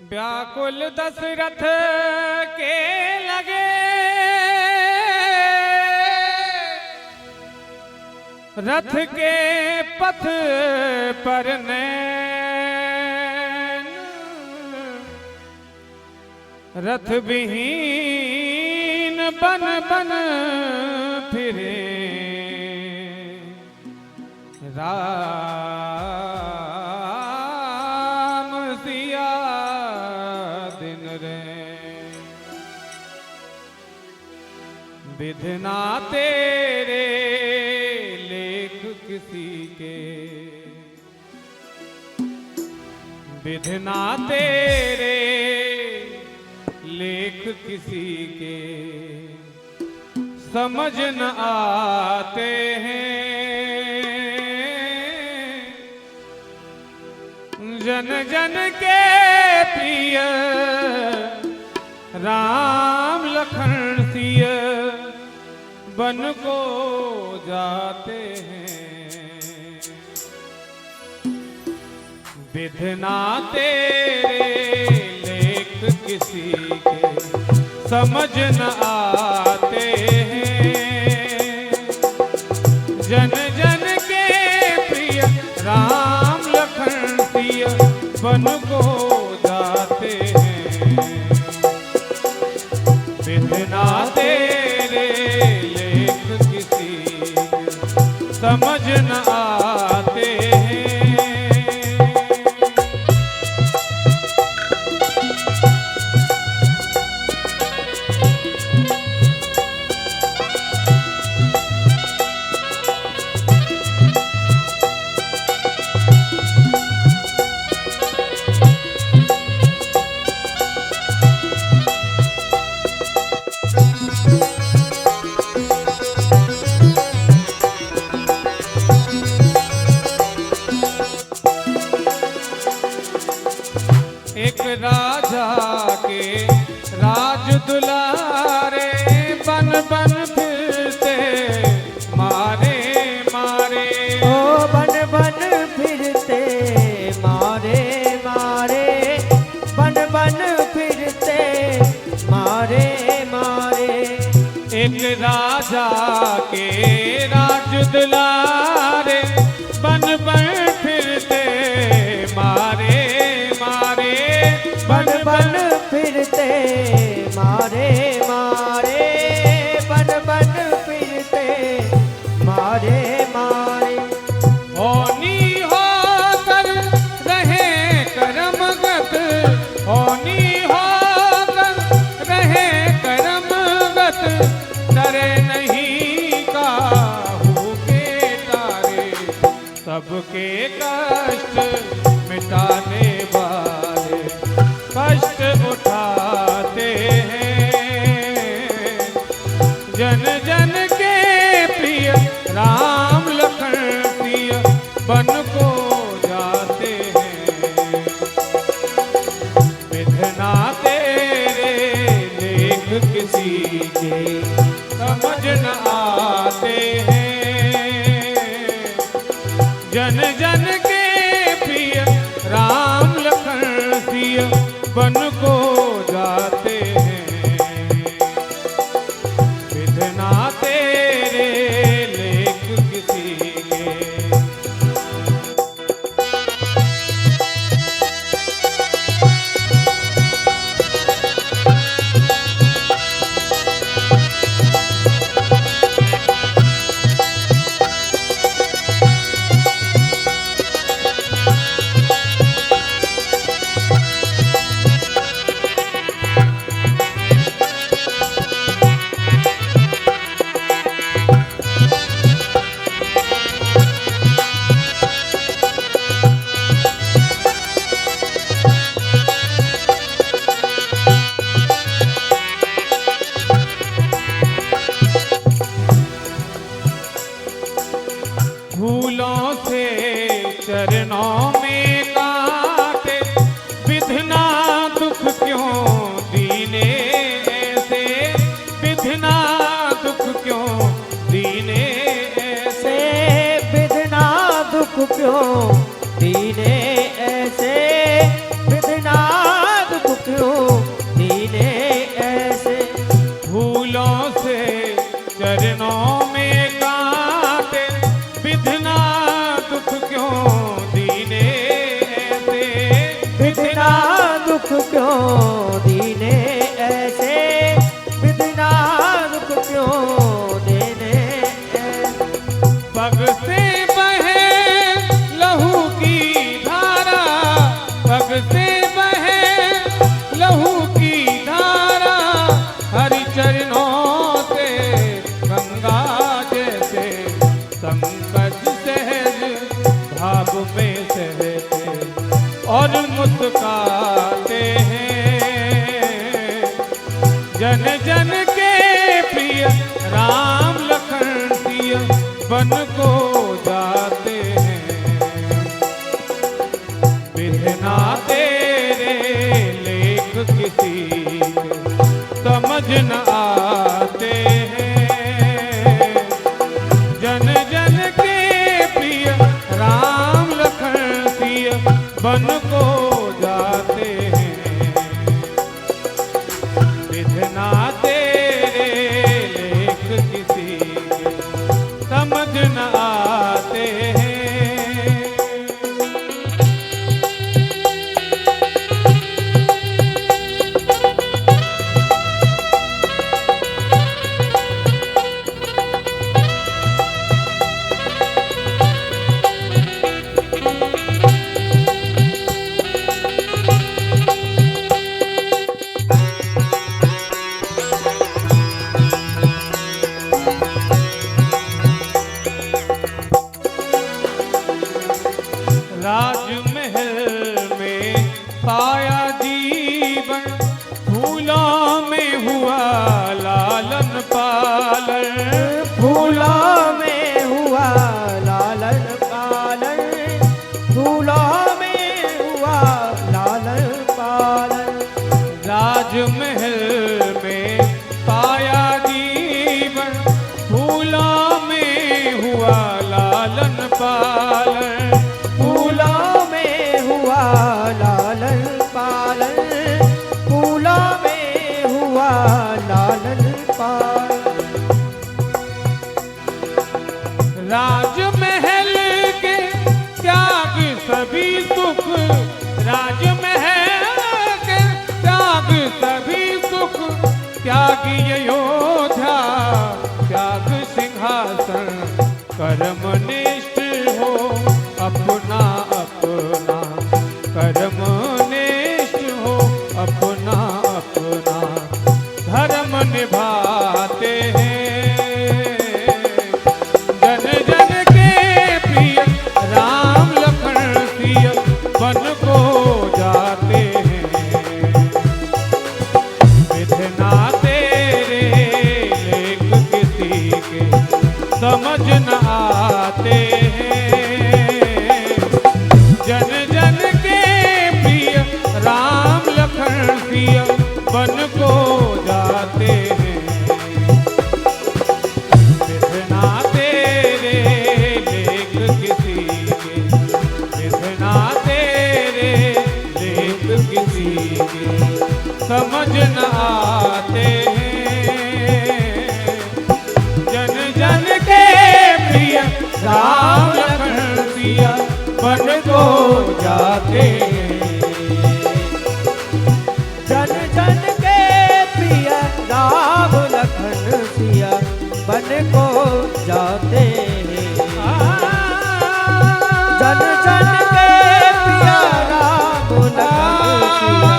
व्याकुल दशरथ के लगे रथ के पथ पर नैन, रथ विहीन बन बन फिरे राम सिया दिन रे। विधना तेरे लेख किसी के, विधना तेरे लेख किसी के समझ न आते हैं। जन जन के प्रिय राम लखन सिय बन को जाते हैं। विधना तेरे लेख किसी के समझ न आते हैं। जन जन के प्रिय राम लखन सिय बन को जाते हैं। विधना तेरे लेख किसी के समझ न आते हैं। एक राजा के राज दुलारे बन बन फिरते मारे मारे। ओ बन बन फिरते मारे मारे, बन बन फिरते मारे मारे। एक राजा के राज दुलारे बन बन फिरते मारे मारे। बन बन फिरते मारे मारे, बन बन फिरते मारे मारे। होनी होकर रहे करमगत, होनी होकर रहे करमगत। डरे नहीं काहू के तारे, सबके कष्ट मिटाने वाले कष्ट उठाते हैं। जन जन के प्रिय राम लखन सिय बन को जाते हैं। विधना तेरे लेख किसी के समझ न आते हैं। जन जन के प्रिय राम लखन सिय बन को जाते हैं। विधना तेरे लेख किसी के। फूलों से चरणों में काटे, विधना दुख क्यों दीने ऐसे। विधना दुख क्यों दीने ऐसे। विधना दुख क्यों दीने ऐसे। विधना दुख जन जन के प्रिय राम लखन सिया बन को जाते हैं। बिधना तेरे लेख किसी के समझ न आते हैं। जन जन के प्रिय राम लखन सिया बन को जाते हैं। बिधना तेरे लेख किसी के समझ न आते हैं। राजमहल में पाया जीवन, फूलों में हुआ लालन पालन। फूलों में हुआ लालन पालन, फूलों में हुआ लालन पालन। राजमहल में पाया जीवन, फूलों में हुआ लालन पालन। फूलों में हुआ लालन पालन, फूलों में हुआ लालन पालन। राजमहल के त्याग सभी सुख, राजमहल के त्याग सभी सुख, त्यागी अयोध्या त्याग सिंहासन। कर्मनिष्ठ हो अपना अपना, कर्मनिष्ठ हो अपना अपना, धर्म निभाते हैं। जन जन के प्रिय राम लखन सिया बन को जाते हैं। बिधना तेरे लेख किसी के समझ न आते हैं। जन जन के प्रिय राम लखन सिया बन को जाते हैं। बिधना तेरे लेख किसी के, बिधना तेरे लेख किसी के समझ न आते हैं। जन जन के प्रिय राम लखन सिया बन को जाते हैं। जन जन के प्रिय राम लखन सिया बन को जाते हैं। जन जन के प्रिय राम लखन सिया